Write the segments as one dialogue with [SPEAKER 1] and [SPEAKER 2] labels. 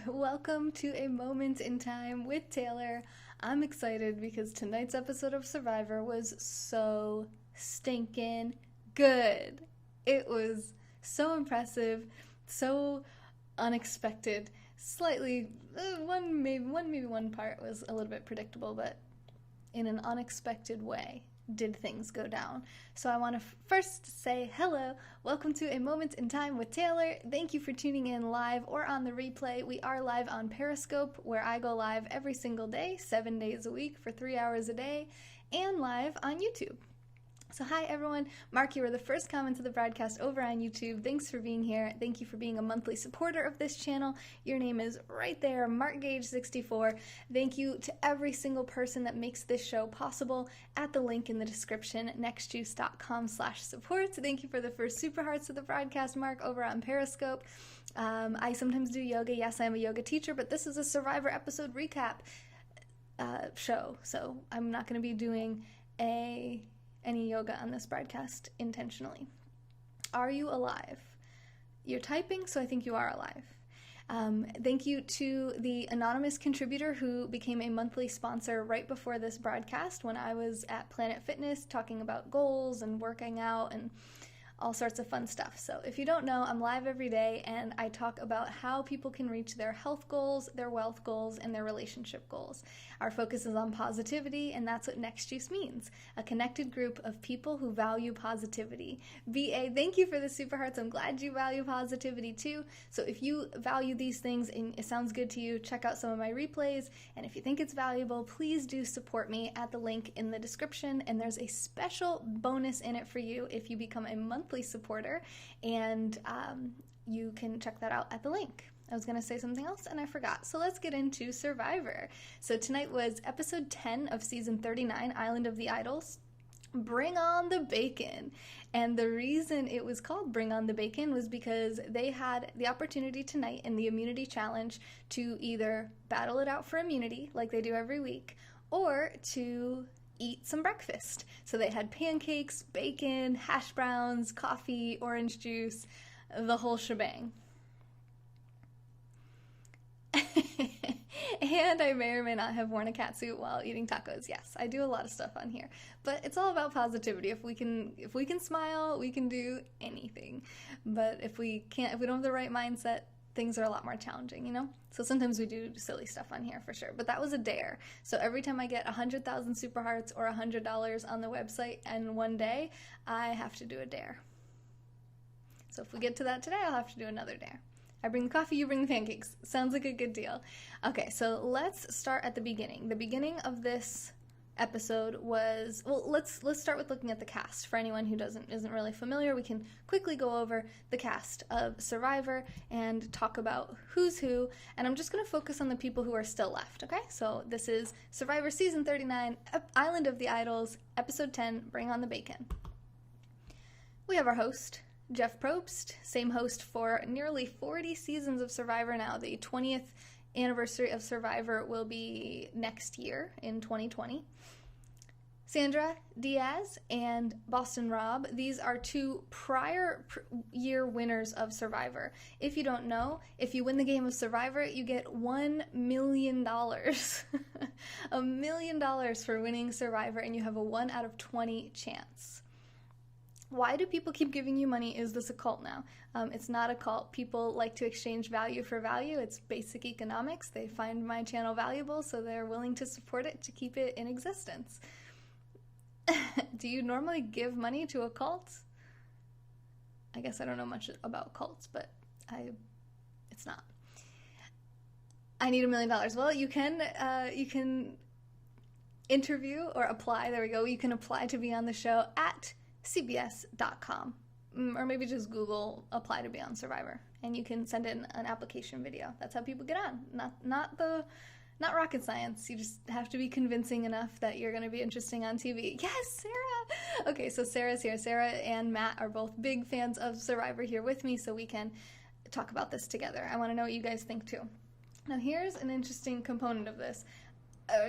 [SPEAKER 1] Welcome to A Moment in Time with Taylor. I'm excited because tonight's episode of Survivor was so stinking good. It was so impressive, so unexpected. Slightly, one part was a little bit predictable, but in an unexpected way did things go down. So I want to first say hello, welcome to A Moment in Time with Taylor. Thank you for tuning in live or on the replay. We are live on Periscope, where I go live every single day, 7 days a week for 3 hours a day, and live on YouTube. So hi everyone, Mark, you were the first comment to the broadcast over on YouTube. Thanks for being here. Thank you for being a monthly supporter of this channel. Your name is right there, MarkGage64. Thank you to every single person that makes this show possible at the link in the description, nextjuice.com/support. Thank you for the first super hearts of the broadcast, Mark, over on Periscope. I sometimes do yoga. Yes, I'm a yoga teacher, but this is a Survivor episode recap show, so I'm not going to be doing any yoga on this broadcast intentionally. Are you alive? You're typing, so I think you are alive. Thank you to the anonymous contributor who became a monthly sponsor right before this broadcast when I was at Planet Fitness talking about goals and working out and all sorts of fun stuff. So if you don't know, I'm live every day and I talk about how people can reach their health goals, their wealth goals, and their relationship goals. Our focus is on positivity, and that's what Next Juice means. A connected group of people who value positivity. BA, thank you for the super hearts. I'm glad you value positivity too. So if you value these things and it sounds good to you, check out some of my replays. And if you think it's valuable, please do support me at the link in the description. And there's a special bonus in it for you if you become a monthly supporter, and you can check that out at the link. I was going to say something else and I forgot. So let's get into Survivor. So tonight was episode 10 of season 39, Island of the Idols. Bring on the bacon. And the reason it was called Bring on the Bacon was because they had the opportunity tonight in the immunity challenge to either battle it out for immunity like they do every week, or to eat some breakfast. So they had pancakes, bacon, hash browns, coffee, orange juice, the whole shebang. And I may or may not have worn a catsuit while eating tacos. Yes, I do a lot of stuff on here, but it's all about positivity. If we can smile, we can do anything. But if we don't have the right mindset, things are a lot more challenging, you know? So sometimes we do silly stuff on here for sure, but that was a dare. So every time I get 100,000 super hearts or $100 on the website in one day, I have to do a dare. So if we get to that today, I'll have to do another dare. I bring the coffee, you bring the pancakes. Sounds like a good deal. Okay, so let's start at the beginning. The beginning of this episode was, well, let's start with looking at the cast. For anyone who isn't really familiar, we can quickly go over the cast of Survivor and talk about who's who, and I'm just going to focus on the people who are still left, okay? So this is Survivor season 39, Island of the Idols, episode 10, Bring on the Bacon. We have our host, Jeff Probst, same host for nearly 40 seasons of Survivor now. The 20th anniversary of Survivor will be next year in 2020. Sandra Diaz and Boston Rob, these are two prior year winners of Survivor. If you don't know, if you win the game of Survivor, you get $1 million. $1 million for winning Survivor, and you have a 1 out of 20 chance. Why do people keep giving you money? Is this a cult now? It's not a cult. People like to exchange value for value. It's basic economics. They find my channel valuable, so they're willing to support it to keep it in existence. Do you normally give money to a cult? I guess I don't know much about cults, but it's not. I need $1 million. Well, you can interview or apply. There we go. You can apply to be on the show at cbs.com, or maybe just Google apply to be on Survivor, and you can send in an application video. That's how people get on. Not rocket science. You just have to be convincing enough that you're going to be interesting on TV. Yes, Sarah! Okay, so Sarah's here. Sarah and Matt are both big fans of Survivor here with me, so we can talk about this together. I want to know what you guys think too. Now here's an interesting component of this.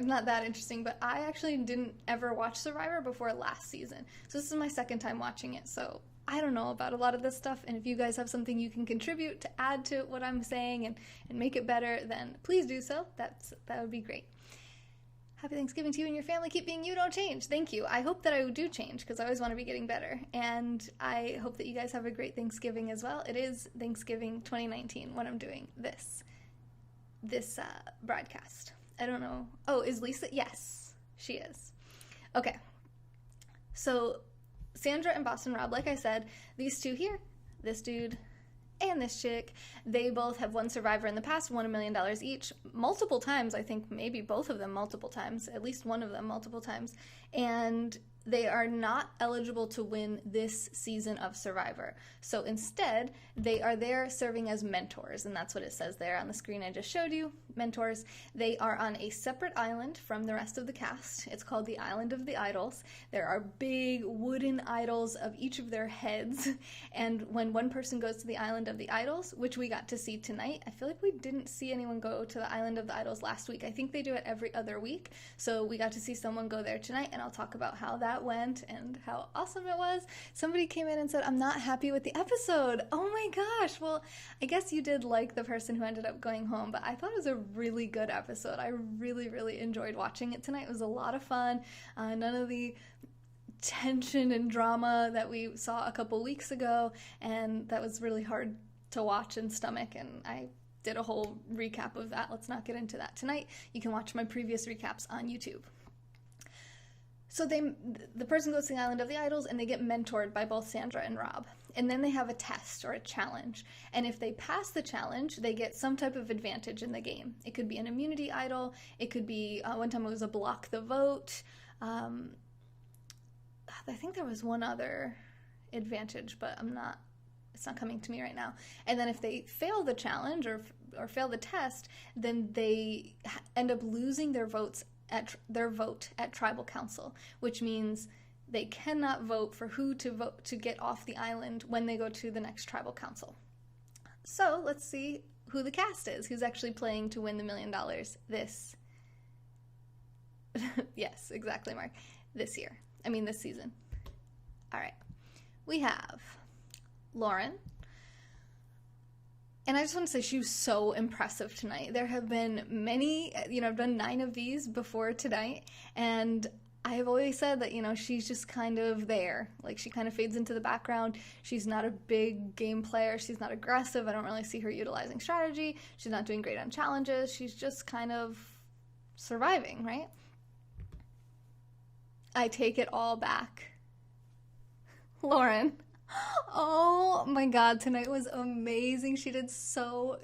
[SPEAKER 1] Not that interesting, but I actually didn't ever watch Survivor before last season. So this is my second time watching it, so I don't know about a lot of this stuff, and if you guys have something you can contribute to add to what I'm saying and make it better, then please do so. That would be great. Happy Thanksgiving to you and your family. Keep being you, don't change. Thank you. I hope that I do change, because I always want to be getting better. And I hope that you guys have a great Thanksgiving as well. It is Thanksgiving 2019 when I'm doing this broadcast. I don't know. Oh, is Lisa? Yes, she is. Okay. So Sandra and Boston Rob, like I said, these two here, this dude and this chick, they both have won Survivor in the past, won $1 million each, multiple times. I think maybe both of them multiple times, at least one of them multiple times. And they are not eligible to win this season of Survivor. So instead, they are there serving as mentors, and that's what it says there on the screen I just showed you, mentors. They are on a separate island from the rest of the cast. It's called the Island of the Idols. There are big wooden idols of each of their heads, and when one person goes to the Island of the Idols, which we got to see tonight, I feel like we didn't see anyone go to the Island of the Idols last week. I think they do it every other week, so we got to see someone go there tonight, and I'll talk about how that went and how awesome it was. Somebody came in and said, I'm not happy with the episode. Oh my gosh. Well, I guess you did like the person who ended up going home, but I thought it was a really good episode. I really, really enjoyed watching it tonight. It was a lot of fun. None of the tension and drama that we saw a couple weeks ago, and that was really hard to watch and stomach, and I did a whole recap of that. Let's not get into that tonight. You can watch my previous recaps on YouTube. So the person goes to the Island of the Idols, and they get mentored by both Sandra and Rob. And then they have a test or a challenge. And if they pass the challenge, they get some type of advantage in the game. It could be an immunity idol. It could be, one time it was a block the vote. I think there was one other advantage, but it's not coming to me right now. And then if they fail the challenge or fail the test, then they end up losing their vote at tribal council, which means they cannot vote for who to vote to get off the island when they go to the next tribal council. So let's see who the cast is, who's actually playing to win the $1 million this yes, exactly, Mark, this season. All right, we have Lauren. And I just want to say she was so impressive tonight. There have been many, I've done 9 of these before tonight, and I have always said that, she's just kind of there. Like, she kind of fades into the background. She's not a big game player. She's not aggressive. I don't really see her utilizing strategy. She's not doing great on challenges. She's just kind of surviving, right? I take it all back. Lauren. Oh my god, tonight was amazing. She did so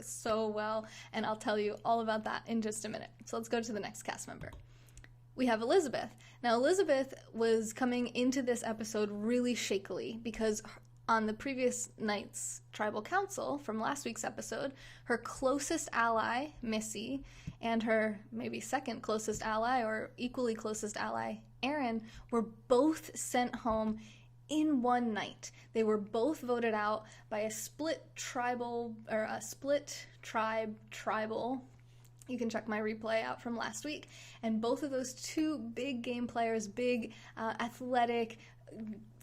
[SPEAKER 1] well, and I'll tell you all about that in just a minute. So let's go to the next cast member. We have Elizabeth. Now, Elizabeth was coming into this episode really shakily because on the previous night's tribal council from last week's episode, her closest ally, Missy, and her maybe second closest ally or equally closest ally, Aaron, were both sent home in one night. They were both voted out by a split tribe tribal. You can check my replay out from last week. And both of those two big game players, big athletic,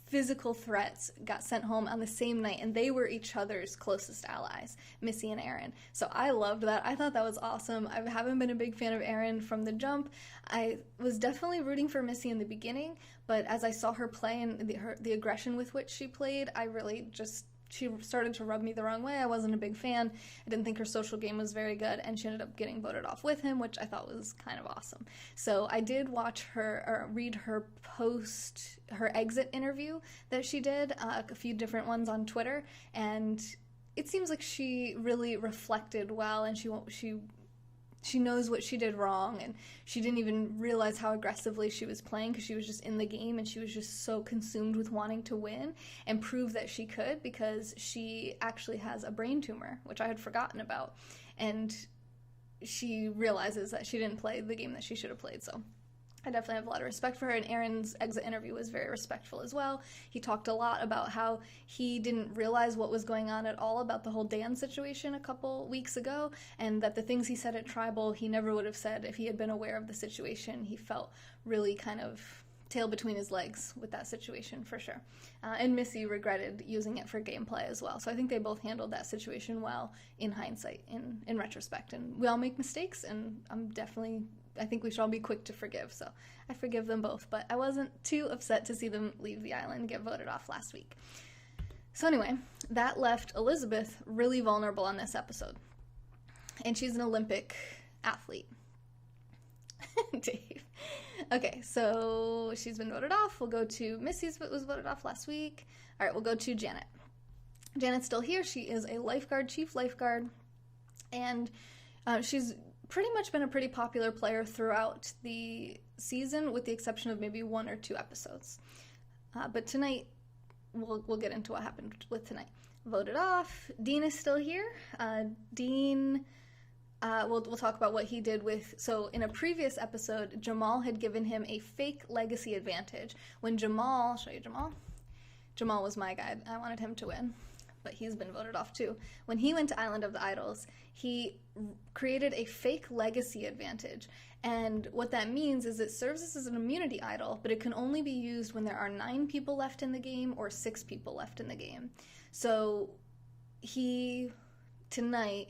[SPEAKER 1] physical threats got sent home on the same night, and they were each other's closest allies, Missy and Aaron. So I loved that. I thought that was awesome. I haven't been a big fan of Aaron from the jump. I was definitely rooting for Missy in the beginning, but as I saw her play and the aggression with which she played, she started to rub me the wrong way. I wasn't a big fan. I didn't think her social game was very good, and she ended up getting voted off with him, which I thought was kind of awesome. So I did watch her, or read her her exit interview that she did, a few different ones on Twitter, and it seems like she really reflected well, and she knows what she did wrong, and she didn't even realize how aggressively she was playing because she was just in the game, and she was just so consumed with wanting to win and prove that she could, because she actually has a brain tumor, which I had forgotten about, and she realizes that she didn't play the game that she should have played. So I definitely have a lot of respect for her, and Aaron's exit interview was very respectful as well. He talked a lot about how he didn't realize what was going on at all about the whole Dan situation a couple weeks ago, and that the things he said at Tribal he never would have said if he had been aware of the situation. He felt really kind of tail between his legs with that situation for sure. And Missy regretted using it for gameplay as well. So I think they both handled that situation well in hindsight, in retrospect. And we all make mistakes, and I think we should all be quick to forgive. So I forgive them both, but I wasn't too upset to see them leave the island and get voted off last week. So anyway, that left Elizabeth really vulnerable on this episode. And she's an Olympic athlete. Dave. Okay, so she's been voted off. We'll go to Missy's was voted off last week. All right, we'll go to Janet. Janet's still here. She is a lifeguard, chief lifeguard, and she's pretty much been a pretty popular player throughout the season, with the exception of maybe 1 or 2 episodes. But tonight, we'll get into what happened with tonight. Voted off. Dean is still here. Dean... We'll talk about what he did with... So in a previous episode, Jamal had given him a fake legacy advantage. When Jamal... I'll show you Jamal. Jamal was my guy. I wanted him to win, but he's been voted off too. When he went to Island of the Idols, he created a fake legacy advantage. And what that means is it serves as an immunity idol, but it can only be used when there are 9 people left in the game or 6 people left in the game. So tonight...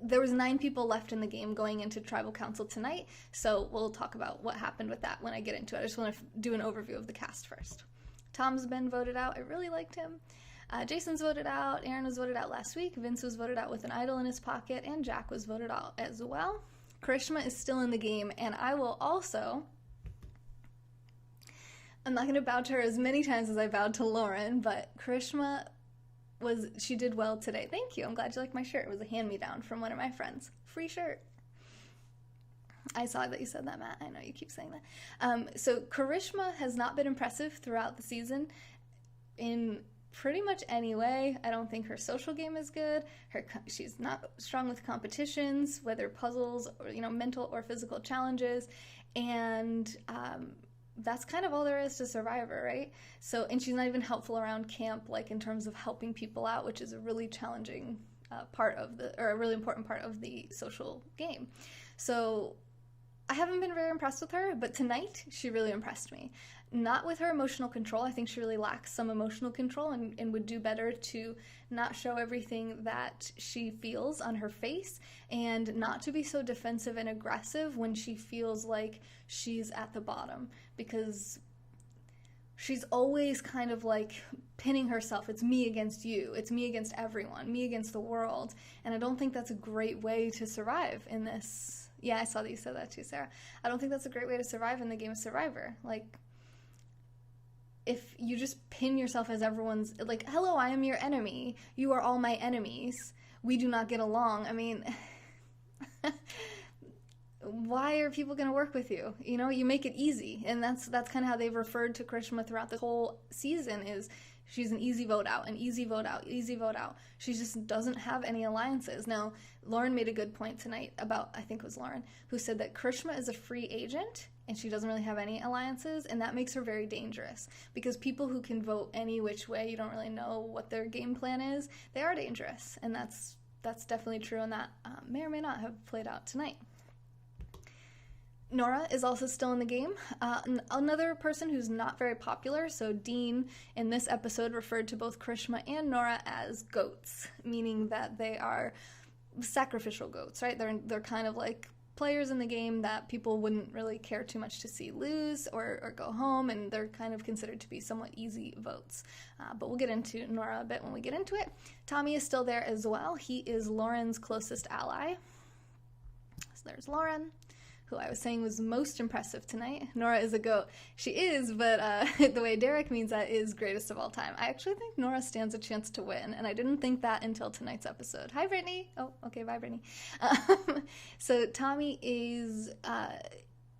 [SPEAKER 1] there was 9 people left in the game going into Tribal Council tonight, so we'll talk about what happened with that when I get into it. I just want to do an overview of the cast first. Tom's been voted out. I really liked him. Jason's voted out. Aaron was voted out last week. Vince was voted out with an idol in his pocket, and Jack was voted out as well. Karishma is still in the game, and I will also... I'm not going to bow to her as many times as I bowed to Lauren, but Karishma... she did well today. Thank you. I'm glad you like my shirt. It was a hand-me-down from one of my friends. Free shirt. I saw that you said that, Matt. I know you keep saying that. So Karishma has not been impressive throughout the season in pretty much any way. I don't think her social game is good. She's not strong with competitions, whether puzzles or, mental or physical challenges. And that's kind of all there is to Survivor, right? So, and she's not even helpful around camp, like in terms of helping people out, which is a really challenging a really important part of the social game. So I haven't been very impressed with her, but tonight she really impressed me. Not with her emotional control. I think she really lacks some emotional control and would do better to not show everything that she feels on her face, and not to be so defensive and aggressive when she feels like she's at the bottom, because she's always kind of like pinning herself. It's me against you. It's me against everyone. Me against the world. And I don't think that's a great way to survive in this. Yeah, I saw that you said that too, Sarah. I don't think that's a great way to survive in the game of Survivor. Like, if you just pin yourself as everyone's, like, hello, I am your enemy. You are all my enemies. We do not get along. I mean, why are people going to work with you? You make it easy. And that's kind of how they've referred to Karishma throughout the whole season, is she's an easy vote out, an easy vote out, easy vote out. She just doesn't have any alliances. Now, Lauren made a good point tonight about, I think it was Lauren, who said that Karishma is a free agent and she doesn't really have any alliances, and that makes her very dangerous, because people who can vote any which way, you don't really know what their game plan is, they are dangerous. And that's definitely true, and that may or may not have played out tonight. Nora is also still in the game. Another person who's not very popular. So Dean in this episode referred to both Karishma and Nora as goats, meaning that they are sacrificial goats, right? They're kind of like players in the game that people wouldn't really care too much to see lose or go home, and they're kind of considered to be somewhat easy votes. But we'll get into Nora a bit when we get into it. Tommy is still there as well. He is Lauren's closest ally. So there's Lauren, who I was saying was most impressive tonight. Nora is a goat. She is, but the way Derek means that is greatest of all time. I actually think Nora stands a chance to win, and I didn't think that until tonight's episode. Hi, Brittany. Oh, okay, bye, Brittany. So Tommy is...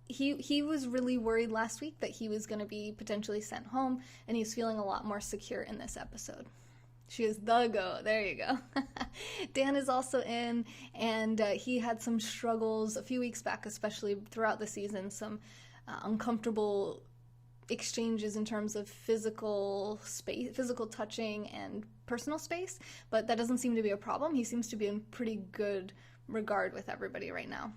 [SPEAKER 1] He was really worried last week that he was going to be potentially sent home, and he's feeling a lot more secure in this episode. She is the goat. There you go. Dan is also in, and he had some struggles a few weeks back, especially throughout the season, some uncomfortable exchanges in terms of physical space, physical touching and personal space, but that doesn't seem to be a problem. He seems to be in pretty good regard with everybody right now,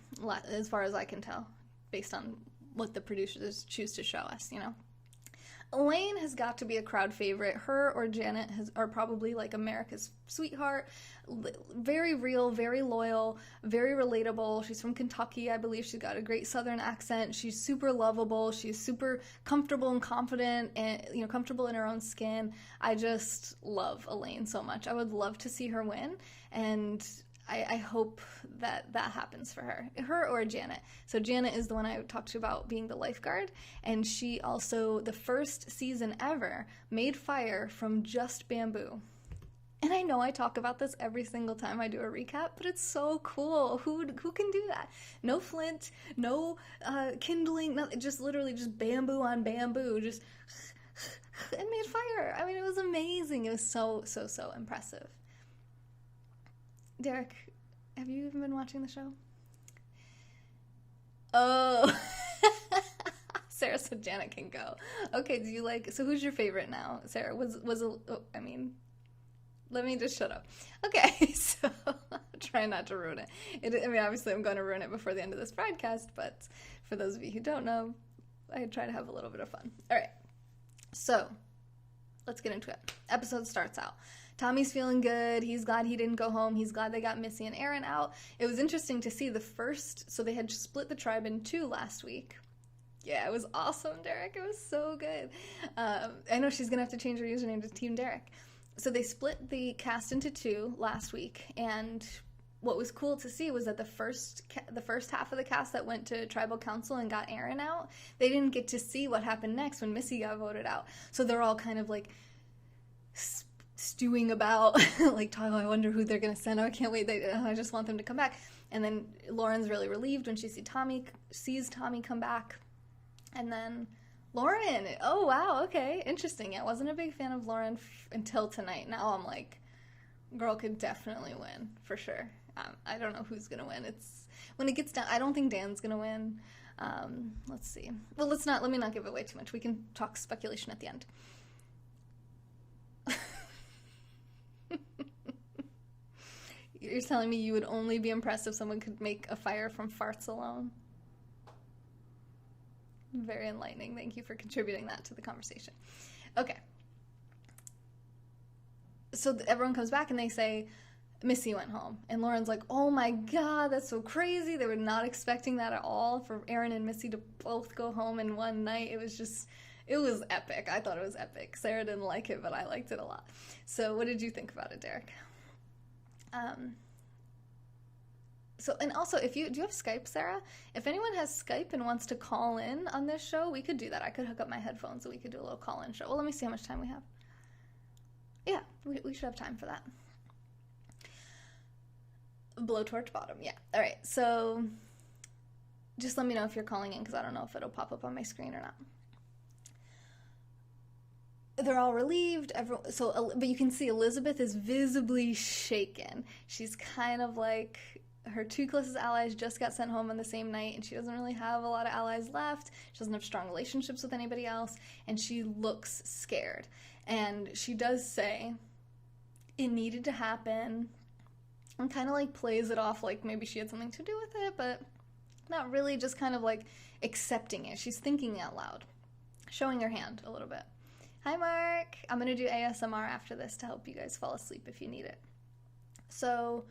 [SPEAKER 1] as far as I can tell, based on what the producers choose to show us, you know? Elaine has got to be a crowd favorite. Her or Janet are probably like America's sweetheart. Very real, very loyal, very relatable. She's from Kentucky, I believe. She's got a great Southern accent. She's super lovable. She's super comfortable and confident and, you know, comfortable in her own skin. I just love Elaine so much. I would love to see her win, and I hope that happens for her. Her or Janet. So Janet is the one I talked to about being the lifeguard, and she also, the first season ever, made fire from just bamboo. And I know I talk about this every single time I do a recap, but it's so cool. Who can do that? No flint, no kindling, just literally just bamboo on bamboo, just and made fire. I mean, it was amazing. It was so impressive. Derek, have you even been watching the show? Oh, Sarah said Janet can go. Okay, do you like, so who's your favorite now? Sarah, let me just shut up. Okay, so try not to ruin it. I mean, obviously I'm going to ruin it before the end of this broadcast, but for those of you who don't know, I try to have a little bit of fun. All right, so let's get into it. Episode starts out. Tommy's feeling good. He's glad he didn't go home. He's glad they got Missy and Aaron out. It was interesting to see so they had split the tribe in two last week. Yeah, it was awesome, Derek. It was so good. I know she's going to have to change her username to Team Derek. So they split the cast into two last week, and what was cool to see was that the first half of the cast that went to tribal council and got Aaron out, they didn't get to see what happened next when Missy got voted out. So they're all kind of like stewing about, like, oh, I wonder who they're going to send. Oh, I can't wait. I just want them to come back. And then Lauren's really relieved when she sees Tommy come back. And then Lauren, oh, wow, okay, interesting. I wasn't a big fan of Lauren until tonight. Now I'm like, girl could definitely win, for sure. I don't know who's going to win. When it gets down, I don't think Dan's going to win. Let's see. Well, let me not give away too much. We can talk speculation at the end. You're telling me you would only be impressed if someone could make a fire from farts alone? Very enlightening. Thank you for contributing that to the conversation. Okay. So everyone comes back and they say, Missy went home. And Lauren's like, oh my God, that's so crazy. They were not expecting that at all, for Aaron and Missy to both go home in one night. It was epic. I thought it was epic. Sarah didn't like it, but I liked it a lot. So what did you think about it, Derek? So, and also, do you have Skype, Sarah? If anyone has Skype and wants to call in on this show, we could do that. I could hook up my headphones and we could do a little call-in show. Well, let me see how much time we have. Yeah, we should have time for that. Blowtorch bottom, yeah. All right, so just let me know if you're calling in, because I don't know if it'll pop up on my screen or not. They're all relieved, but you can see Elizabeth is visibly shaken. She's kind of like, her two closest allies just got sent home on the same night, and she doesn't really have a lot of allies left. She doesn't have strong relationships with anybody else, and she looks scared. And she does say it needed to happen, and kind of like plays it off like maybe she had something to do with it, but not really, just kind of like accepting it. She's thinking out loud, showing her hand a little bit. Hi, Mark. I'm going to do ASMR after this to help you guys fall asleep if you need it. So,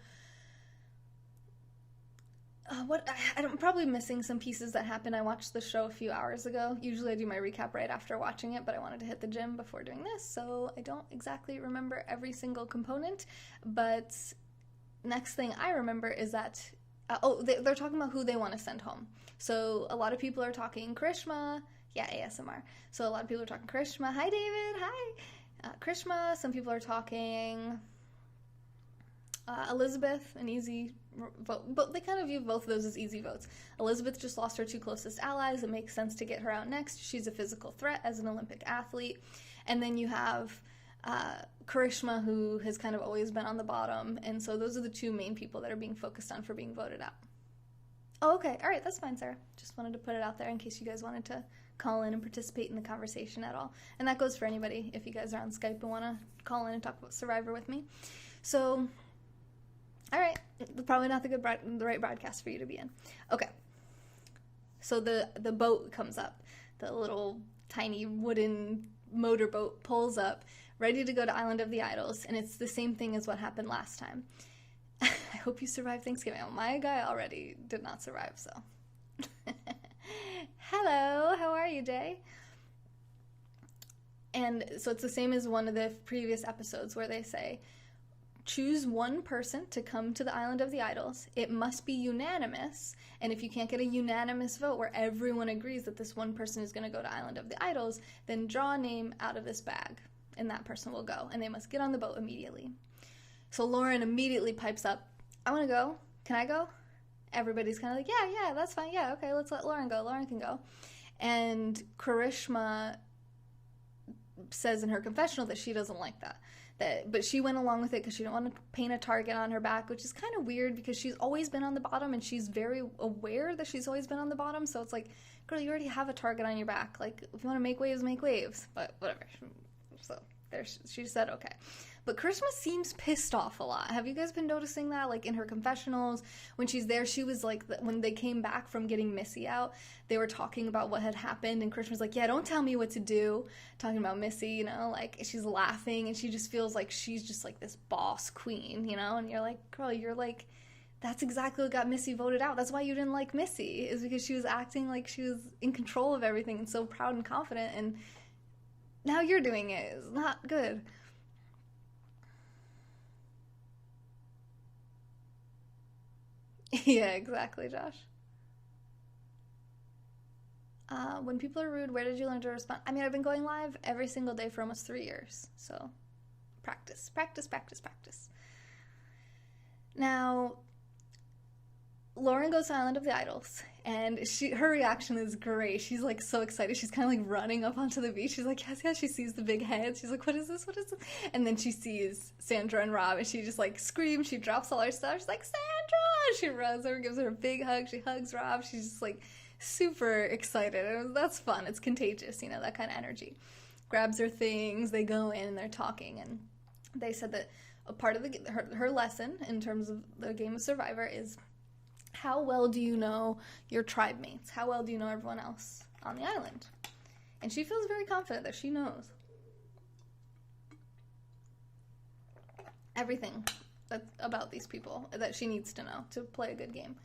[SPEAKER 1] I'm probably missing some pieces that happened. I watched the show a few hours ago. Usually I do my recap right after watching it, but I wanted to hit the gym before doing this, so I don't exactly remember every single component. But next thing I remember is that, they're talking about who they want to send home. So a lot of people are talking Karishma. Yeah, ASMR. So a lot of people are talking Karishma. Hi, David. Hi. Karishma. Some people are talking Elizabeth, an easy vote. But they kind of view both of those as easy votes. Elizabeth just lost her two closest allies. It makes sense to get her out next. She's a physical threat as an Olympic athlete. And then you have Karishma, who has kind of always been on the bottom. And so those are the two main people that are being focused on for being voted out. Oh, okay. All right. That's fine, Sarah. Just wanted to put it out there in case you guys wanted to call in and participate in the conversation at all. And that goes for anybody if you guys are on Skype and want to call in and talk about Survivor with me. So, all right. Probably not the right broadcast for you to be in. Okay. So the boat comes up. The little tiny wooden motorboat pulls up, ready to go to Island of the Idols, and it's the same thing as what happened last time. I hope you survived Thanksgiving. Oh, my guy already did not survive, so. Hello, how are you, Jay? And so it's the same as one of the previous episodes where they say, choose one person to come to the Island of the Idols. It must be unanimous. And if you can't get a unanimous vote where everyone agrees that this one person is going to go to Island of the Idols, then draw a name out of this bag, and that person will go. And they must get on the boat immediately. So Lauren immediately pipes up, I want to go. Can I go? Everybody's kind of like, yeah, that's fine. Yeah, okay, let's let Lauren go. Lauren can go. And Karishma says in her confessional that she doesn't like that. But she went along with it because she didn't want to paint a target on her back, which is kind of weird because she's always been on the bottom and she's very aware that she's always been on the bottom. So it's like, girl, you already have a target on your back. Like, if you want to make waves, make waves. But whatever. So there, she said okay. But Karishma seems pissed off a lot. Have you guys been noticing that? Like in her confessionals, when she's there, she was like, when they came back from getting Missy out, they were talking about what had happened, and Karishma's like, yeah, don't tell me what to do. Talking about Missy, you know, like she's laughing, and she just feels like she's just like this boss queen, you know, and you're like, girl, you're like, that's exactly what got Missy voted out. That's why you didn't like Missy, is because she was acting like she was in control of everything and so proud and confident, and now you're doing it. It's not good. Yeah, exactly, Josh. When people are rude, where did you learn to respond? I mean, I've been going live every single day for almost 3 years. So practice, practice, practice, practice. Now, Lauren goes to Island of the Idols, and her reaction is great. She's like so excited. She's kind of like running up onto the beach. She's like, yes, yes. She sees the big heads. She's like, what is this? What is this? And then she sees Sandra and Rob, and she just like screams. She drops all her stuff. She's like, Sandra! She runs over, gives her a big hug. She hugs Rob. She's just like super excited. And that's fun. It's contagious, you know, that kind of energy. Grabs her things. They go in and they're talking, and they said that a part of her lesson in terms of the game of Survivor is, how well do you know your tribe mates? How well do you know everyone else on the island? And she feels very confident that she knows everything about these people that she needs to know to play a good game.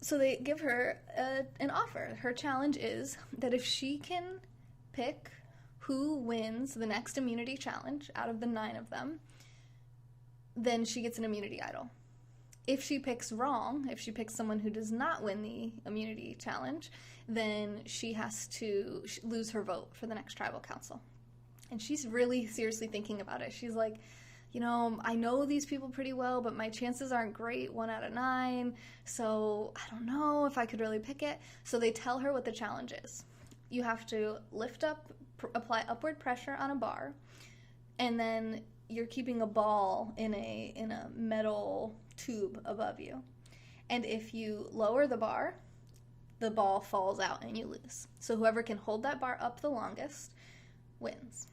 [SPEAKER 1] So they give her an offer. Her challenge is that if she can pick who wins the next immunity challenge out of the 9 of them, then she gets an immunity idol. If she picks wrong, if she picks someone who does not win the immunity challenge, then she has to lose her vote for the next tribal council. And she's really seriously thinking about it. She's like, you know, I know these people pretty well, but my chances aren't great, 1 out of 9, so I don't know if I could really pick it. So they tell her what the challenge is. You have to lift up, apply upward pressure on a bar, and then you're keeping a ball in a metal tube above you. And if you lower the bar, the ball falls out and you lose. So whoever can hold that bar up the longest wins.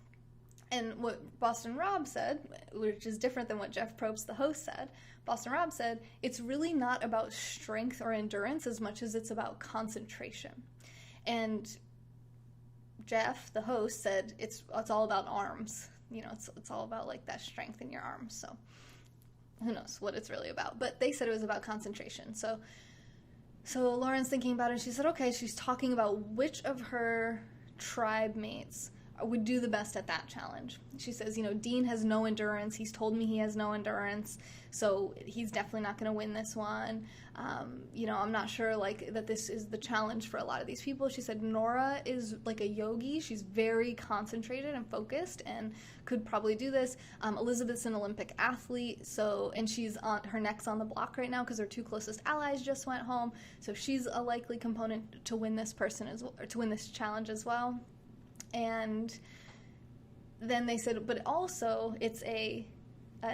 [SPEAKER 1] And what Boston Rob said, which is different than what Jeff Probst, the host, said, Boston Rob said, it's really not about strength or endurance as much as it's about concentration. And Jeff, the host, said it's all about arms. You know, it's all about like that strength in your arms. So who knows what it's really about. But they said it was about concentration. So Lauren's thinking about it, and she said, okay, she's talking about which of her tribe mates would do the best at that challenge. She says, you know, Dean has no endurance. He's told me he has no endurance, so he's definitely not going to win this one. You know, I'm not sure, like, that this is the challenge for a lot of these people. She said Nora is like a yogi. She's very concentrated and focused and could probably do this. Elizabeth's an Olympic athlete, and she's on her neck's on the block right now because her 2 closest allies just went home. So she's a likely component to win this to win this challenge as well. And then they said, but also it's a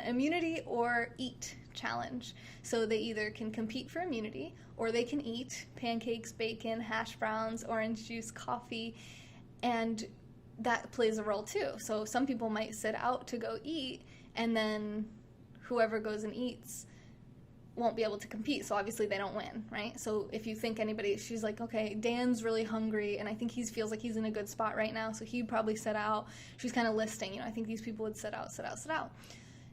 [SPEAKER 1] immunity or eat challenge. So they either can compete for immunity, or they can eat pancakes, bacon, hash browns, orange juice, coffee, and that plays a role too. So some people might sit out to go eat, and then whoever goes and eats won't be able to compete, so obviously they don't win, right? So if you think anybody, she's like, okay, Dan's really hungry, and I think he feels like he's in a good spot right now, so he'd probably sit out. She's kind of listing, I think these people would sit out.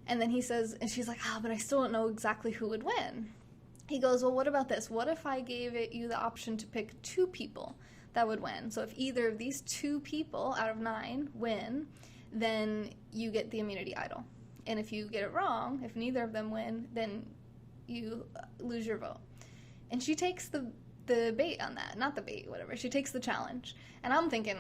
[SPEAKER 1] And then he says, and she's like, but I still don't know exactly who would win. He goes, well, what about this? What if I gave you the option to pick 2 people that would win? So if either of these 2 people out of 9 win, then you get the immunity idol. And if you get it wrong, if neither of them win, then you lose your vote. And she takes the bait on that. Not the bait, whatever. She takes the challenge. And I'm thinking,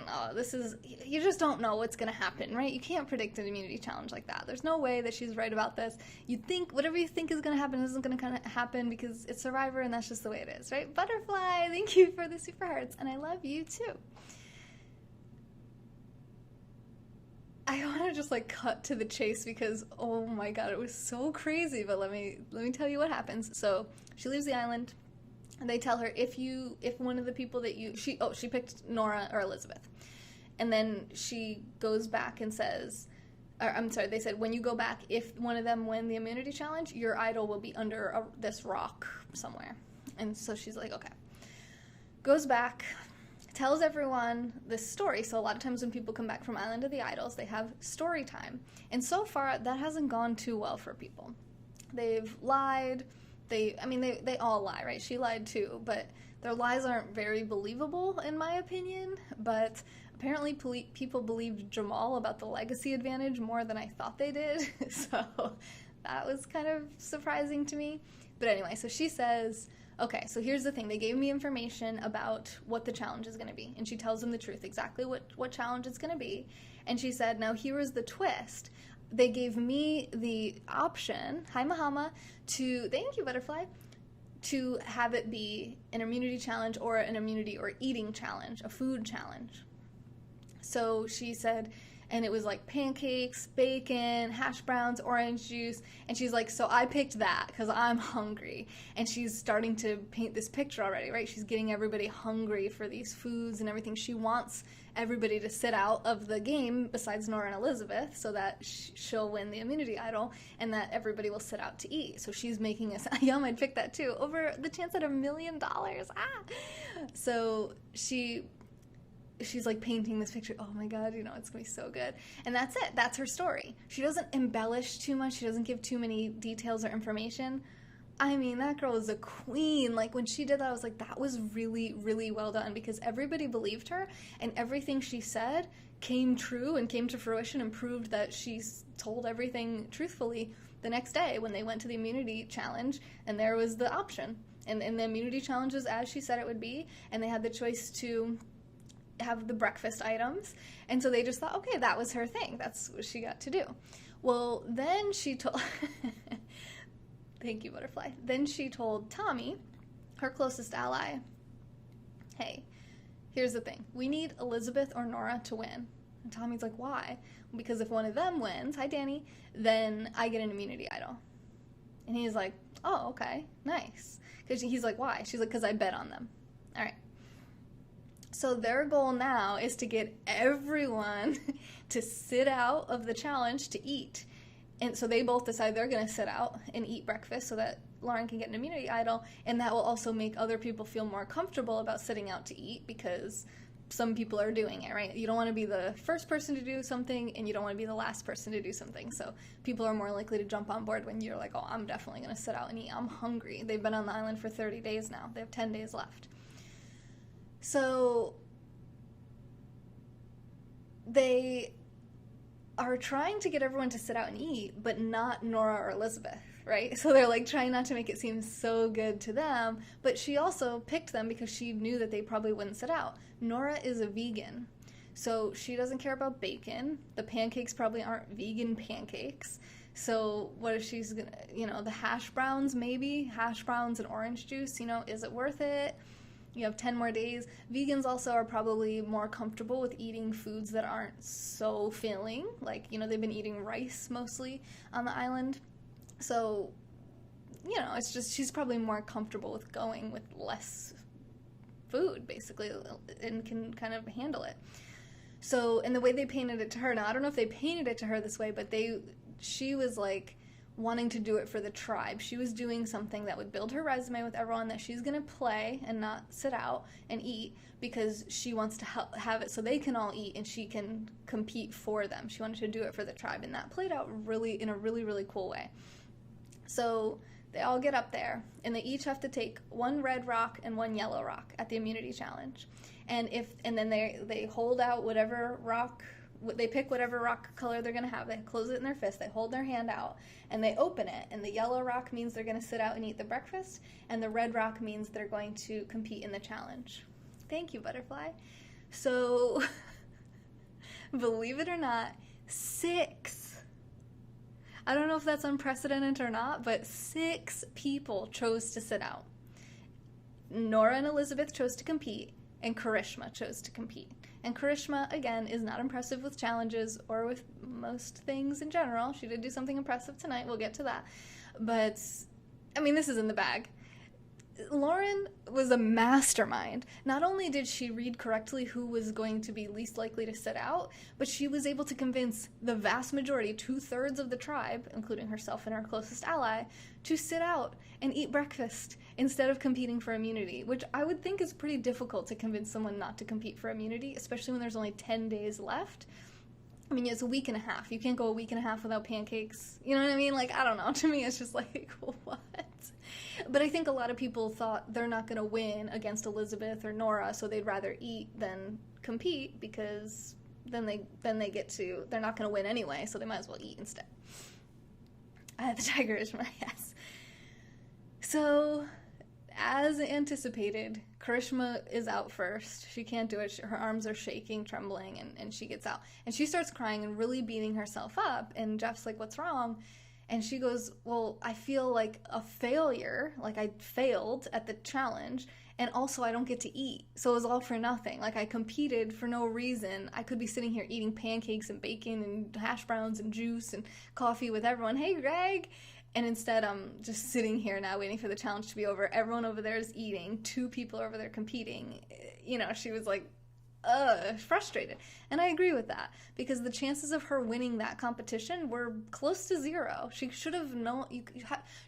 [SPEAKER 1] you just don't know what's going to happen, right? You can't predict an immunity challenge like that. There's no way that she's right about this. You think, whatever you think is going to happen isn't going to kind of happen because it's Survivor and that's just the way it is, right? Butterfly, thank you for the super hearts. And I love you too. I want to just cut to the chase because, oh my god, it was so crazy. But let me tell you what happens. So she leaves the island, and they tell her if one of the people that she picked Nora or Elizabeth, and then she goes back and says, they said when you go back, if one of them win the immunity challenge, your idol will be under this rock somewhere. And so she's like, okay, goes back. Tells everyone this story. So a lot of times when people come back from Island of the Idols, they have story time. And so far, that hasn't gone too well for people. They've lied. They all lie, right? She lied too, but their lies aren't very believable, in my opinion. But apparently people believed Jamal about the legacy advantage more than I thought they did. So that was kind of surprising to me. But anyway, so she says, okay, so here's the thing. They gave me information about what the challenge is going to be. And she tells them the truth, exactly what challenge it's going to be. And she said, now here is the twist. They gave me the option, hi Mahama, thank you, Butterfly, to have it be an immunity challenge or an immunity or eating challenge, a food challenge. So she said, and it was pancakes, bacon, hash browns, orange juice. And she's like, so I picked that because I'm hungry. And she's starting to paint this picture already, right? She's getting everybody hungry for these foods and everything. She wants everybody to sit out of the game besides Nora and Elizabeth so that she'll win the immunity idol and that everybody will sit out to eat. So she's making us, yum, I'd pick that too, over the chance at $1 million. So she's painting this picture. Oh my god, it's gonna be so good. And that's it. That's her story. She doesn't embellish too much. She doesn't give too many details or information. I mean, that girl is a queen. When she did that, I was like, that was really, really well done because everybody believed her and everything she said came true and came to fruition and proved that she's told everything truthfully the next day when they went to the immunity challenge and there was the option. And the immunity challenge was as she said it would be, and they had the choice to have the breakfast items, and so they just thought, okay, that was her thing. That's what she got to do. Well, then she told thank you, Butterfly. Then she told Tommy, her closest ally, hey, here's the thing. We need Elizabeth or Nora to win. And Tommy's like, why? Because if one of them wins, hi Danny, then I get an immunity idol. And he's like, oh, okay, nice. Because he's like, why? She's like, because I bet on them. All right. So their goal now is to get everyone to sit out of the challenge to eat. And so they both decide they're going to sit out and eat breakfast so that Lauren can get an immunity idol. And that will also make other people feel more comfortable about sitting out to eat because some people are doing it, right? You don't want to be the first person to do something and you don't want to be the last person to do something. So people are more likely to jump on board when you're like, oh, I'm definitely going to sit out and eat. I'm hungry. They've been on the island for 30 days now. They have 10 days left. So they are trying to get everyone to sit out and eat, but not Nora or Elizabeth, right? So they're trying not to make it seem so good to them, but she also picked them because she knew that they probably wouldn't sit out. Nora is a vegan, so she doesn't care about bacon. The pancakes probably aren't vegan pancakes. So what if she's gonna, the hash browns maybe? Hash browns and orange juice, is it worth it? You have 10 more days. Vegans also are probably more comfortable with eating foods that aren't so filling. They've been eating rice mostly on the island. So, it's just she's probably more comfortable with going with less food, basically, and can kind of handle it. So, and the way they painted it to her, now I don't know if they painted it to her this way, but she was like, wanting to do it for the tribe. She was doing something that would build her resume with everyone, that she's going to play and not sit out and eat, because she wants to have it so they can all eat and she can compete for them. She wanted to do it for the tribe, and that played out in a really, really cool way. So they all get up there, and they each have to take one red rock and one yellow rock at the immunity challenge. And then they hold out whatever rock. They pick whatever rock color they're going to have. They close it in their fist. They hold their hand out, and they open it. And the yellow rock means they're going to sit out and eat the breakfast, and the red rock means they're going to compete in the challenge. Thank you, butterfly. So, believe it or not, 6. I don't know if that's unprecedented or not, but 6 people chose to sit out. Nora and Elizabeth chose to compete, and Karishma chose to compete. And Karishma, again, is not impressive with challenges or with most things in general. She did do something impressive tonight. We'll get to that. But, I mean, this is in the bag. Lauren was a mastermind. Not only did she read correctly who was going to be least likely to sit out, but she was able to convince the vast majority, 2/3 of the tribe, including herself and her closest ally, to sit out and eat breakfast instead of competing for immunity, which I would think is pretty difficult to convince someone not to compete for immunity, especially when there's only 10 days left. I mean, it's a week and a half. You can't go a week and a half without pancakes. You know what I mean? Like, I don't know. To me, it's just like, what? But I think a lot of people thought they're not going to win against Elizabeth or Nora, so they'd rather eat than compete, because then they get to, they're not going to win anyway, so they might as well eat instead. The Karishma, yes. So, as anticipated, Karishma is out first. She can't do it. Her arms are shaking, trembling, and she gets out. And she starts crying and really beating herself up, and Jeff's like, what's wrong? And she goes, well, I feel like a failure, like I failed at the challenge, and also I don't get to eat. So it was all for nothing. Like, I competed for no reason. I could be sitting here eating pancakes and bacon and hash browns and juice and coffee with everyone. Hey, Greg! And instead, I'm just sitting here now waiting for the challenge to be over. Everyone over there is eating. 2 people over there competing. You know, she was like, frustrated. And I agree with that, because the chances of her winning that competition were close to 0. She should have known.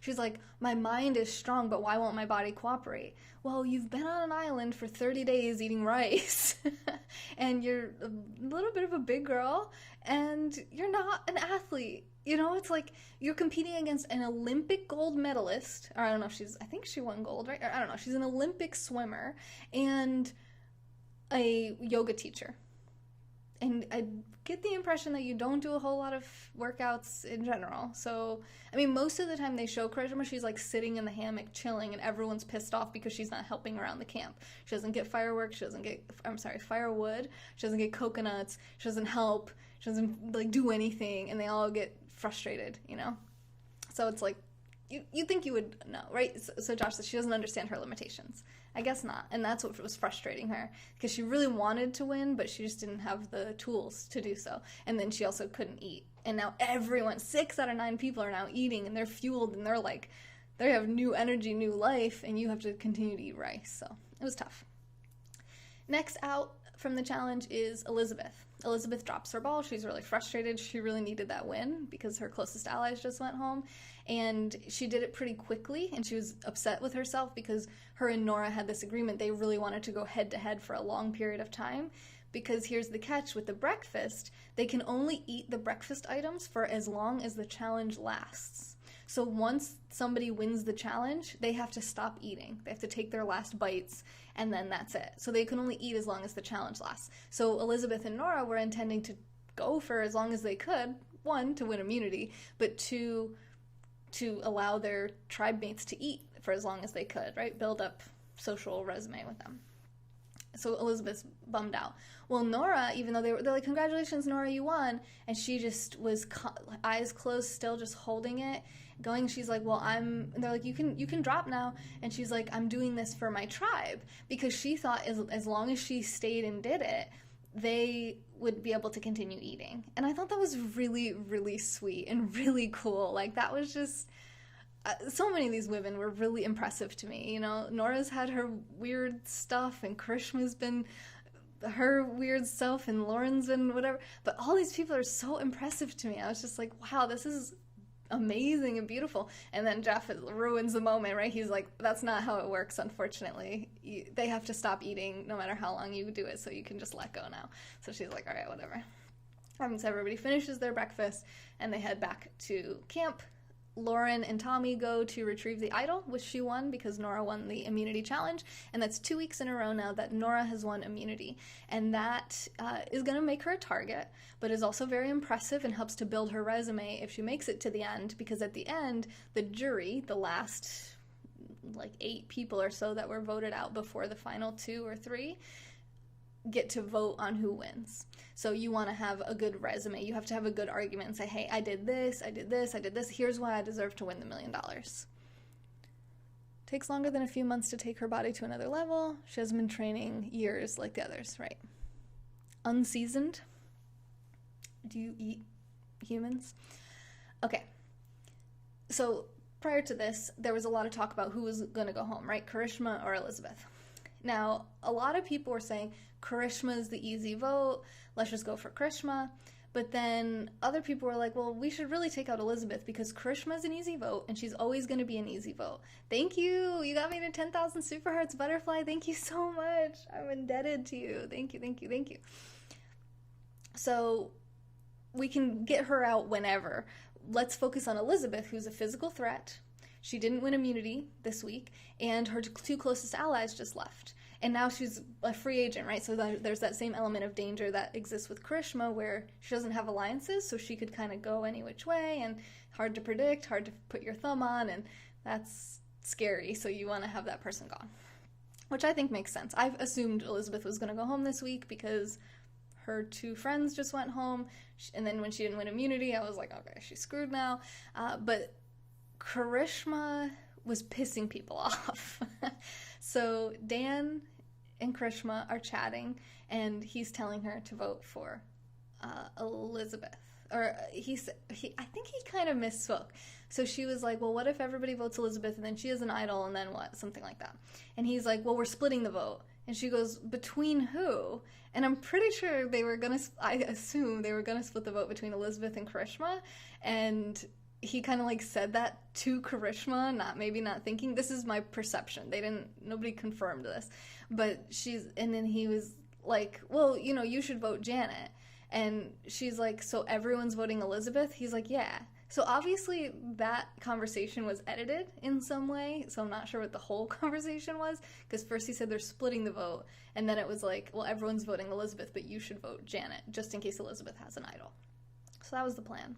[SPEAKER 1] She's like, my mind is strong, but why won't my body cooperate? Well, you've been on an island for 30 days eating rice, and you're a little bit of a big girl, and you're not an athlete. You know, it's like you're competing against an Olympic gold medalist, or I don't know if I think she won gold, right? Or I don't know. She's an Olympic swimmer, and a yoga teacher. And I get the impression that you don't do a whole lot of workouts in general. So, I mean, most of the time they show Karishma, she's like sitting in the hammock chilling, and everyone's pissed off because she's not helping around the camp. She doesn't get fireworks, firewood, she doesn't get coconuts, she doesn't help, she doesn't like do anything, and they all get frustrated, you know? So it's like, you think you would know, right? So Josh says she doesn't understand her limitations. I guess not. And that's what was frustrating her, because she really wanted to win, but she just didn't have the tools to do so. And then she also couldn't eat. And now 6 out of 9 people are now eating, and they're fueled, and they're like, they have new energy, new life, and you have to continue to eat rice. So it was tough. Next out from the challenge is Elizabeth. Elizabeth drops her ball. She's really frustrated. She really needed that win because her closest allies just went home. And she did it pretty quickly, and she was upset with herself because her and Nora had this agreement. They really wanted to go head-to-head for a long period of time, because here's the catch with the breakfast. They can only eat the breakfast items for as long as the challenge lasts. So once somebody wins the challenge, they have to stop eating. They have to take their last bites, and then that's it. So they can only eat as long as the challenge lasts. So Elizabeth and Nora were intending to go for as long as they could, 1, to win immunity, but 2, to allow their tribe mates to eat for as long as they could, right? Build up social resume with them. So Elizabeth's bummed out. Well, Nora, even though they're like, congratulations, Nora, you won, and she just was eyes closed, still just holding it, going. She's like, well, they're like, you can drop now, and she's like, I'm doing this for my tribe, because she thought as long as she stayed and did it, they would be able to continue eating. And I thought that was really, really sweet and really cool. Like, that was just, so many of these women were really impressive to me. You know, Nora's had her weird stuff, and Karishma's been her weird self, and Lauren's been whatever. But all these people are so impressive to me. I was just like, wow, this is amazing and beautiful. And then Jeff ruins the moment, right? He's like, that's not how it works, unfortunately. They have to stop eating no matter how long you do it, so you can just let go now. So she's like, all right, whatever. So everybody finishes their breakfast, and they head back to camp. Lauren and Tommy go to retrieve the idol, which she won because Nora won the immunity challenge, and that's 2 weeks in a row now that Nora has won immunity, and that is going to make her a target, but is also very impressive and helps to build her resume if she makes it to the end, because at the end, the jury, the last like 8 people or so that were voted out before the final 2 or 3, get to vote on who wins. So you want to have a good resume. You have to have a good argument and say, hey, I did this, I did this, I did this. Here's why I deserve to win the $1 million. Takes longer than a few months to take her body to another level. She hasn't been training years like the others, right? Unseasoned. Do you eat humans? Okay. So prior to this, there was a lot of talk about who was going to go home, right? Karishma or Elizabeth. Now, a lot of people were saying Karishma is the easy vote. Let's just go for Karishma. But then other people were like, well, we should really take out Elizabeth because Karishma is an easy vote and she's always going to be an easy vote. Thank you. You got me to 10,000 Super Hearts, Butterfly. Thank you so much. I'm indebted to you. Thank you, thank you, thank you. So we can get her out whenever. Let's focus on Elizabeth, who's a physical threat. She didn't win immunity this week, and her 2 closest allies just left. And now she's a free agent, right? So there's that same element of danger that exists with Karishma, where she doesn't have alliances, so she could kind of go any which way, and hard to predict, hard to put your thumb on, and that's scary, so you want to have that person gone. Which I think makes sense. I've assumed Elizabeth was going to go home this week because her 2 friends just went home, and then when she didn't win immunity, I was like, okay, she's screwed now. But Karishma was pissing people off. So Dan and Karishma are chatting, and he's telling her to vote for Elizabeth. Or I think he kind of misspoke. So she was like, well, what if everybody votes Elizabeth and then she is an idol and then what? Something like that. And he's like, well, we're splitting the vote. And she goes, between who? And I'm pretty sure I assume they were going to split the vote between Elizabeth and Karishma. And he kind of like said that to Karishma, not thinking. This is my perception. Nobody confirmed this. But and then he was like, well, you should vote Janet. And she's like, so everyone's voting Elizabeth? He's like, yeah. So obviously that conversation was edited in some way, so I'm not sure what the whole conversation was, because first he said they're splitting the vote, and then it was like, well, everyone's voting Elizabeth, but you should vote Janet, just in case Elizabeth has an idol. So that was the plan,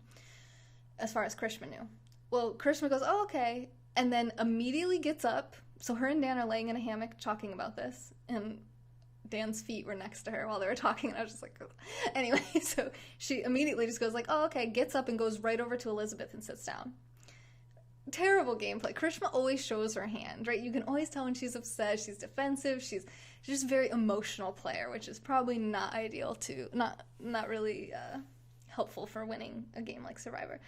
[SPEAKER 1] as far as Karishma knew. Well, Karishma goes, oh, okay, and then immediately gets up. So her and Dan are laying in a hammock talking about this, and Dan's feet were next to her while they were talking, and I was just like, ugh. Anyway, so she immediately just goes like, oh, okay, gets up and goes right over to Elizabeth and sits down. Terrible gameplay. Karishma always shows her hand, right? You can always tell when she's upset, she's defensive, she's just a very emotional player, which is probably not ideal not really helpful for winning a game like Survivor.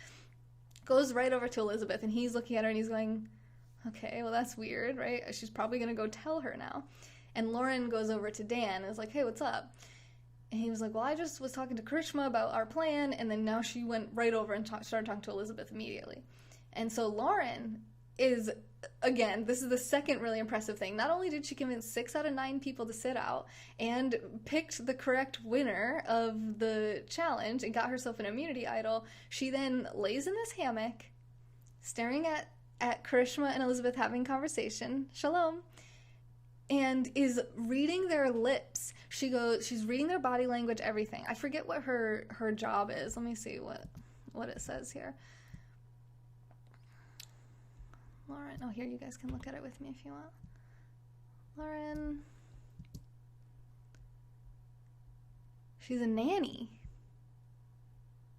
[SPEAKER 1] Goes right over to Elizabeth, and he's looking at her and he's going, okay, well, that's weird, right? She's probably going to go tell her now. And Lauren goes over to Dan and is like, hey, what's up? And he was like, well, I just was talking to Karishma about our plan, and then now she went right over and started talking to Elizabeth immediately. And so Lauren is, again, this is the second really impressive thing. Not only did she convince 6 out of 9 people to sit out and picked the correct winner of the challenge and got herself an immunity idol, she then lays in this hammock, staring at Karishma and Elizabeth having conversation, shalom, and is reading their lips. She's reading their body language, everything. I forget what her job is. Let me see what it says here. Lauren, oh, here, you guys can look at it with me if you want. Lauren, she's a nanny.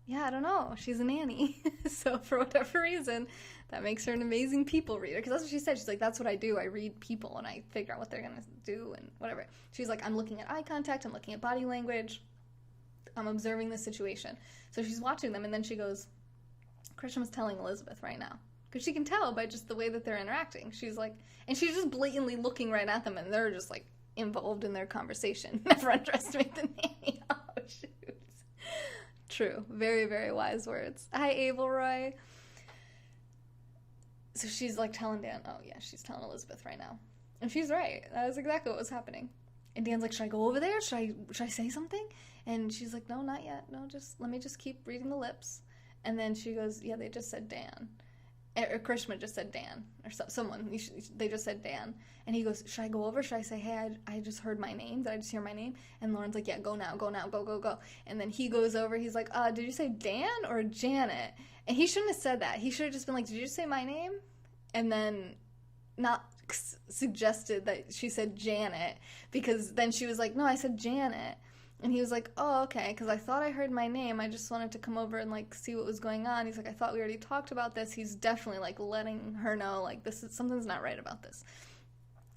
[SPEAKER 1] Yeah, I don't know. She's a nanny. So for whatever reason, that makes her an amazing people reader. Because that's what she said. She's like, that's what I do. I read people and I figure out what they're going to do and whatever. She's like, I'm looking at eye contact. I'm looking at body language. I'm observing the situation. So she's watching them, and then she goes, Krishna's telling Elizabeth right now. Because she can tell by just the way that they're interacting. She's like, and she's just blatantly looking right at them, and they're just like involved in their conversation. Never underestimate the nanny. Oh, shoot. True. Very, very wise words. Hi, Abel Roy. So she's like telling Dan, oh yeah, she's telling Elizabeth right now. And she's right. That was exactly what was happening. And Dan's like, should I go over there? Should I say something? And she's like, no, not yet. No, let me just keep reading the lips. And then she goes, yeah, they just said Dan. Or Karishma just said Dan. Or someone. They just said Dan. And he goes, should I go over? Should I say, hey, I just heard my name. Did I just hear my name? And Lauren's like, yeah, go now, go. And then he goes over. He's like, did you say Dan or Janet? And he shouldn't have said that. He should have just been like, did you say my name? And then not suggested that she said Janet, because then she was like, no, I said Janet. And he was like, oh, okay, because I thought I heard my name. I just wanted to come over and, like, see what was going on. He's like, I thought we already talked about this. He's definitely, like, letting her know, like, something's not right about this.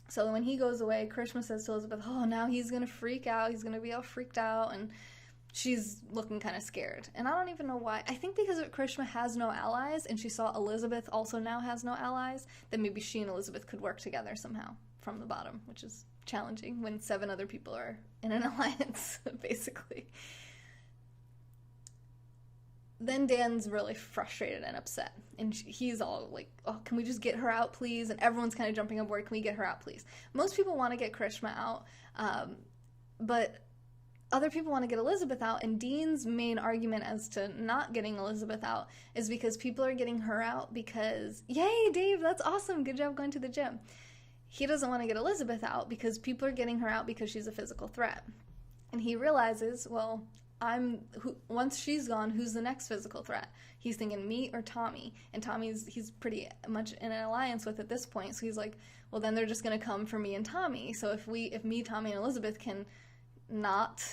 [SPEAKER 1] So when he goes away, Karishma says to Elizabeth, oh, now he's going to freak out. He's going to be all freaked out. And she's looking kind of scared. And I don't even know why. I think because Karishma has no allies, and she saw Elizabeth also now has no allies, then maybe she and Elizabeth could work together somehow from the bottom, which is challenging when 7 other people are in an alliance, basically. Then Dan's really frustrated and upset, and he's all like, oh, can we just get her out, please? And everyone's kind of jumping on board, can we get her out, please? Most people want to get Karishma out, but other people want to get Elizabeth out, and Dean's main argument as to not getting Elizabeth out is because people are getting her out because, yay, Dave, that's awesome, good job going to the gym. He doesn't want to get Elizabeth out because people are getting her out because she's a physical threat. And he realizes, well, once she's gone, who's the next physical threat? He's thinking me or Tommy. And he's pretty much in an alliance with at this point. So he's like, well, then they're just going to come for me and Tommy. So if me, Tommy, and Elizabeth can not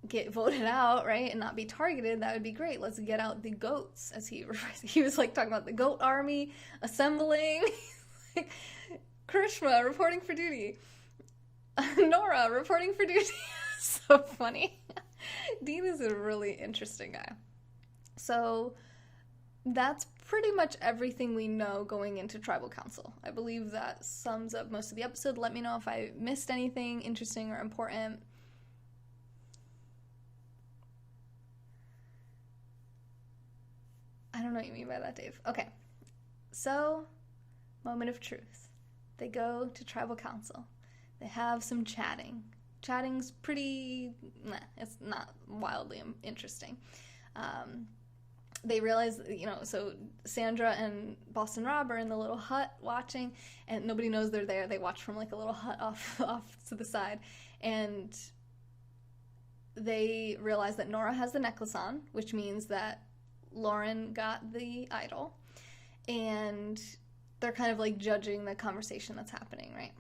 [SPEAKER 1] get voted out, right, and not be targeted, that would be great. Let's get out the goats, as he was like talking about the goat army assembling. Like, Karishma reporting for duty, Nora reporting for duty. So funny. Dean is a really interesting guy. So that's pretty much everything we know going into Tribal Council. I believe that sums up most of the episode. Let me know if I missed anything interesting or important. I don't know what you mean by that, Dave. Okay, so, moment of truth. They go to Tribal Council. They have some chatting. Chatting's pretty, it's not wildly interesting. They realize, so Sandra and Boston Rob are in the little hut watching, and nobody knows they're there. They watch from like a little hut off to the side, and they realize that Nora has the necklace on, which means that Lauren got the idol, and they're kind of like judging the conversation that's happening, right?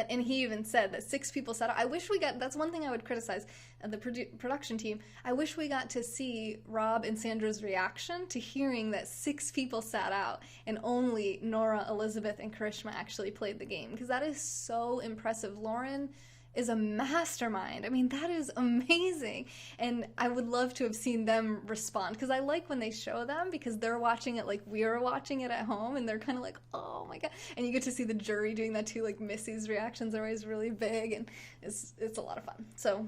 [SPEAKER 1] And he even said that 6 people sat out. I wish we got, that's one thing I would criticize the production team. I wish we got to see Rob and Sandra's reaction to hearing that 6 people sat out and only Nora, Elizabeth, and Karishma actually played the game, because that is so impressive. Lauren is a mastermind. I mean, that is amazing. And I would love to have seen them respond, because I like when they show them, because they're watching it like we were watching it at home, and they're kind of like, oh my god. And you get to see the jury doing that too. Like, Missy's reactions are always really big, and it's a lot of fun. So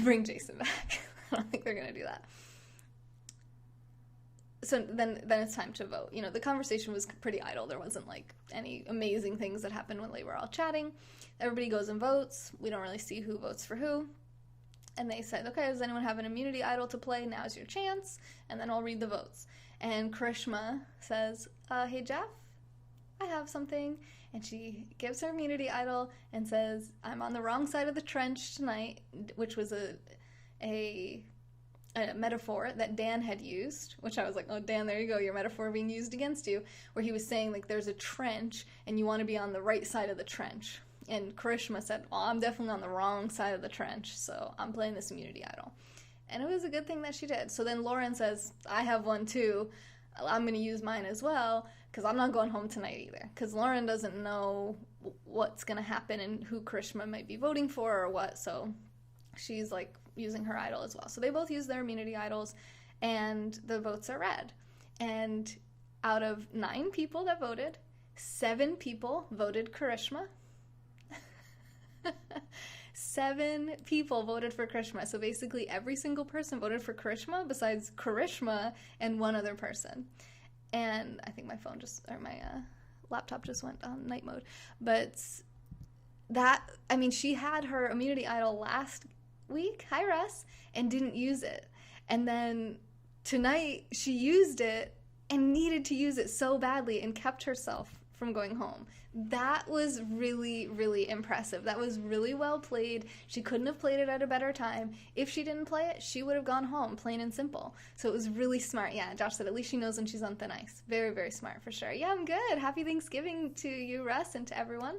[SPEAKER 1] bring Jason back. I don't think they're gonna do that. So then it's time to vote. The conversation was pretty idle. There wasn't like any amazing things that happened when they were all chatting. Everybody goes and votes. We don't really see who votes for who. And they said, okay, does anyone have an immunity idol to play? Now's your chance. And then I'll read the votes. And Karishma says, hey, Jeff, I have something. And she gives her immunity idol and says, I'm on the wrong side of the trench tonight, which was a metaphor that Dan had used, which I was like, oh, Dan, there you go, your metaphor being used against you, where he was saying, like, there's a trench, and you want to be on the right side of the trench. And Karishma said, well, I'm definitely on the wrong side of the trench, so I'm playing this immunity idol. And it was a good thing that she did. So then Lauren says, I have one too, I'm going to use mine as well, because I'm not going home tonight either, because Lauren doesn't know what's going to happen and who Karishma might be voting for or what, so she's like using her idol as well. So they both use their immunity idols, and the votes are read. And out of 9 people that voted, 7 people voted Karishma. 7 people voted for Karishma. So basically every single person voted for Karishma besides Karishma and one other person. And I think my phone my laptop just went on night mode. But she had her immunity idol last week, hi Russ, and didn't use it. And then tonight she used it and needed to use it so badly and kept herself from going home. That was really, really impressive. That was really well played. She couldn't have played it at a better time. If she didn't play it, she would have gone home, plain and simple. So it was really smart. Yeah, Josh said at least she knows when she's on thin ice. Very, very smart for sure. Yeah, I'm good. Happy Thanksgiving to you, Russ, and to everyone.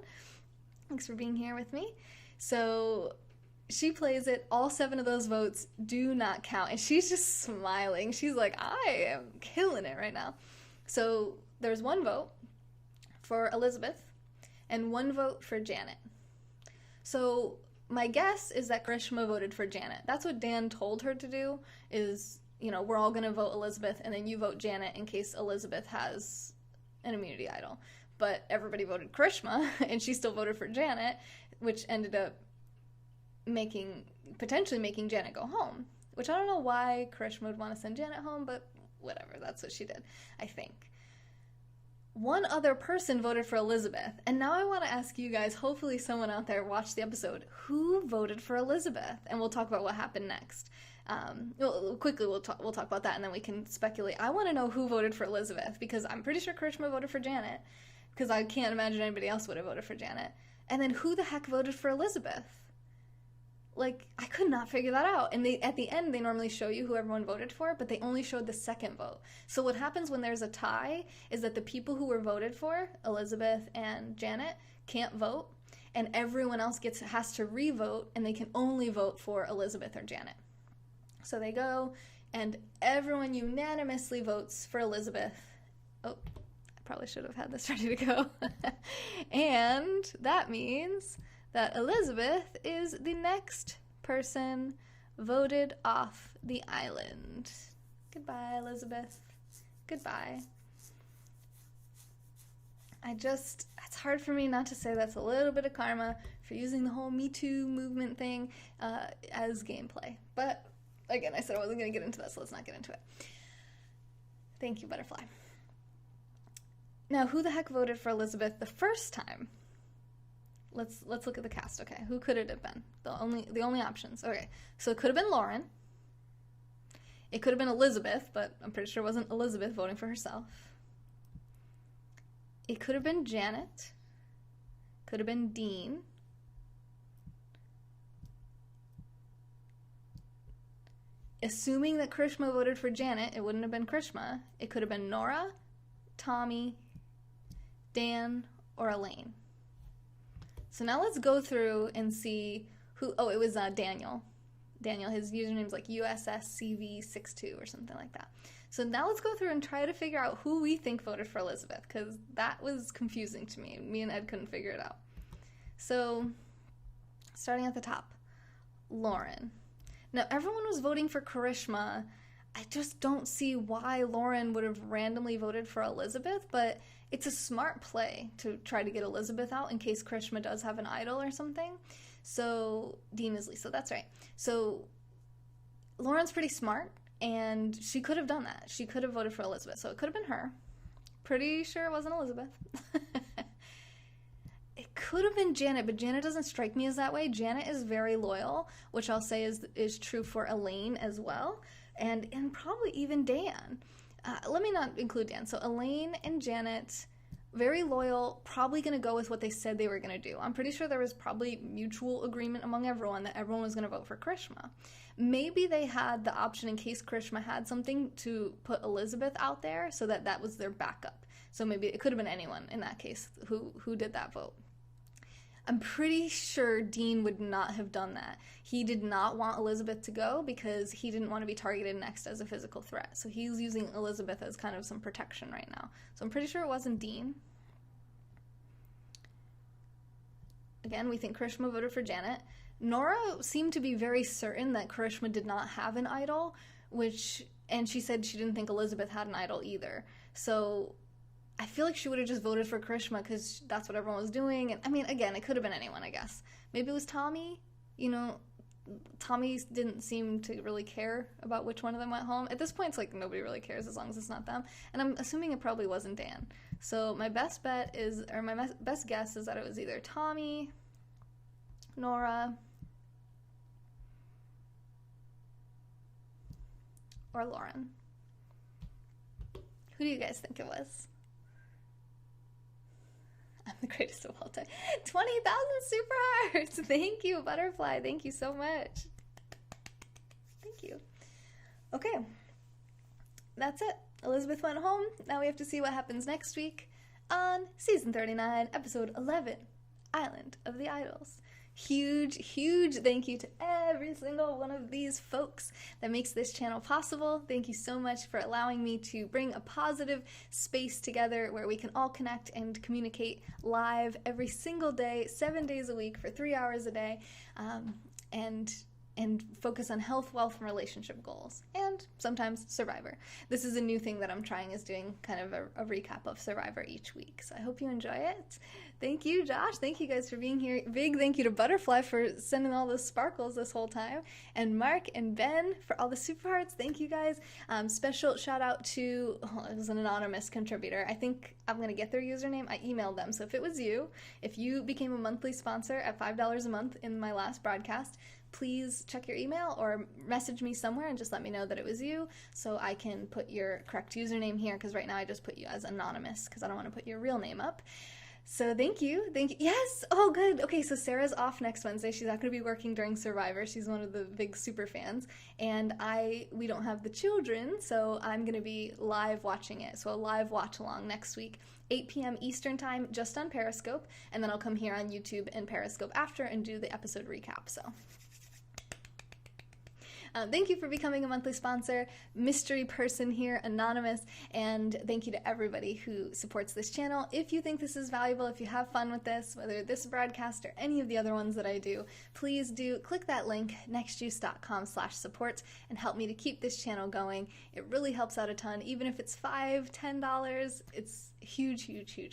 [SPEAKER 1] Thanks for being here with me. So she plays it. All 7 of those votes do not count. And she's just smiling. She's like, I am killing it right now. So there's 1 vote for Elizabeth and 1 vote for Janet. So my guess is that Karishma voted for Janet. That's what Dan told her to do is, we're all going to vote Elizabeth and then you vote Janet in case Elizabeth has an immunity idol. But everybody voted Karishma and she still voted for Janet, which ended up potentially making Janet go home, which I don't know why Karishma would want to send Janet home, but whatever, that's what she did, I think. 1 other person voted for Elizabeth, and now I want to ask you guys, hopefully someone out there watched the episode, who voted for Elizabeth? And we'll talk about what happened next. Quickly we'll talk about that, and then we can speculate. I want to know who voted for Elizabeth, because I'm pretty sure Karishma voted for Janet, because I can't imagine anybody else would have voted for Janet. And then who the heck voted for Elizabeth? I could not figure that out. And at the end, they normally show you who everyone voted for, but they only showed the second vote. So what happens when there's a tie is that the people who were voted for, Elizabeth and Janet, can't vote, and everyone else has to re-vote, and they can only vote for Elizabeth or Janet. So they go, and everyone unanimously votes for Elizabeth. Oh, I probably should have had this ready to go. And that means that Elizabeth is the next person voted off the island. Goodbye, Elizabeth. Goodbye. It's hard for me not to say that's a little bit of karma for using the whole Me Too movement thing as gameplay. But again, I said I wasn't going to get into that, so let's not get into it. Thank you, Butterfly. Now, who the heck voted for Elizabeth the first time? Let's look at the cast. Okay, who could it have been? The only options. Okay, so it could have been Lauren. It could have been Elizabeth, but I'm pretty sure it wasn't Elizabeth voting for herself. It could have been Janet. Could have been Dean. Assuming that Karishma voted for Janet, it wouldn't have been Karishma. It could have been Nora, Tommy, Dan, or Elaine. So now let's go through and see who... Oh, it was Daniel. Daniel, his username's like USSCV62 or something like that. So now let's go through and try to figure out who we think voted for Elizabeth, because that was confusing to me. Me and Ed couldn't figure it out. So, starting at the top, Lauren. Now, everyone was voting for Karishma. I just don't see why Lauren would have randomly voted for Elizabeth, but it's a smart play to try to get Elizabeth out in case Karishma does have an idol or something. So, Dean is Lisa, that's right. So, Lauren's pretty smart, and she could have done that. She could have voted for Elizabeth, so it could have been her. Pretty sure it wasn't Elizabeth. It could have been Janet, but Janet doesn't strike me as that way. Janet is very loyal, which I'll say is true for Elaine as well, and probably even Dan. Let me not include Dan. So Elaine and Janet, very loyal, probably going to go with what they said they were going to do. I'm pretty sure there was probably mutual agreement among everyone that everyone was going to vote for Karishma. Maybe they had the option in case Karishma had something to put Elizabeth out there so that that was their backup. So maybe it could have been anyone in that case who did that vote. I'm pretty sure Dean would not have done that. He did not want Elizabeth to go because he didn't want to be targeted next as a physical threat. So he's using Elizabeth as kind of some protection right now. So I'm pretty sure it wasn't Dean. Again, we think Karishma voted for Janet. Nora seemed to be very certain that Karishma did not have an idol, and she said she didn't think Elizabeth had an idol either. So I feel like she would have just voted for Karishma because that's what everyone was doing. And I mean, again, it could have been anyone, I guess. Maybe it was Tommy. Tommy didn't seem to really care about which one of them went home. At this point, it's like nobody really cares as long as it's not them. And I'm assuming it probably wasn't Dan. So my best bet is, or my best guess is that it was either Tommy, Nora, or Lauren. Who do you guys think it was? I'm the greatest of all time. 20,000 super hearts! Thank you, Butterfly. Thank you so much. Thank you. Okay. That's it. Elizabeth went home. Now we have to see what happens next week on Season 39, Episode 11, Island of the Idols. Huge thank you to every single one of these folks that makes this channel possible. Thank you so much for allowing me to bring a positive space together where we can all connect and communicate live every single day, 7 days a week for 3 hours a day, and focus on health, wealth, and relationship goals, and sometimes Survivor. This is a new thing that I'm trying, is doing kind of a recap of Survivor each week, so I hope you enjoy it. Thank you, Josh. Thank you guys for being here. Big thank you to Butterfly for sending all the sparkles this whole time, and Mark and Ben for all the super hearts. Thank you guys. Special shout out to, it was an anonymous contributor. I think I'm going to get their username. I emailed them, so if it was you, if you became a monthly sponsor at $5 a month in my last broadcast, please check your email or message me somewhere and just let me know that it was you so I can put your correct username here, because right now I just put you as anonymous because I don't want to put your real name up. So thank you. Yes! Oh, good. Okay, so Sarah's off next Wednesday. She's not going to be working during Survivor. She's one of the big super fans. And we don't have the children, so I'm going to be live watching it. So a live watch along next week, 8 p.m. Eastern time, just on Periscope. And then I'll come here on YouTube and Periscope after and do the episode recap. So thank you for becoming a monthly sponsor, mystery person here, anonymous, and thank you to everybody who supports this channel. If you think this is valuable, if you have fun with this, whether this broadcast or any of the other ones that I do, please do click that link, nextjuice.com/support, and help me to keep this channel going. It really helps out a ton. Even if it's $5, $10, it's huge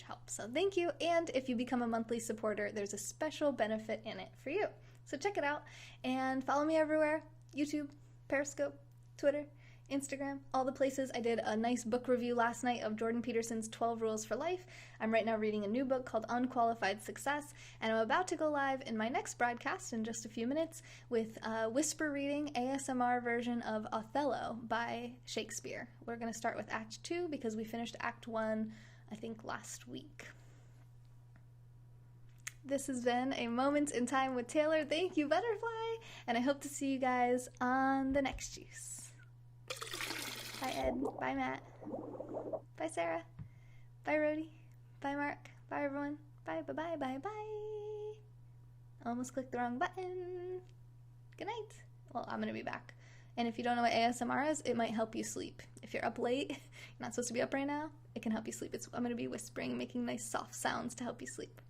[SPEAKER 1] help. So thank you, and if you become a monthly supporter, there's a special benefit in it for you. So check it out, and follow me everywhere. YouTube, Periscope, Twitter, Instagram, all the places. I did a nice book review last night of Jordan Peterson's 12 Rules for Life. I'm right now reading a new book called Unqualified Success, and I'm about to go live in my next broadcast in just a few minutes with a whisper reading ASMR version of Othello by Shakespeare. We're going to start with Act 2 because we finished Act 1, I think, last week. This has been a Moment in Time with Taylor. Thank you, Butterfly, and I hope to see you guys on the next juice. Bye, Ed. Bye, Matt. Bye, Sarah. Bye, Rhodey. Bye, Mark. Bye, everyone. Bye, bye, bye, bye. Almost clicked the wrong button. Good night. Well, I'm going to be back. And if you don't know what ASMR is, it might help you sleep. If you're up late, you're not supposed to be up right now, it can help you sleep. I'm going to be whispering, making nice soft sounds to help you sleep.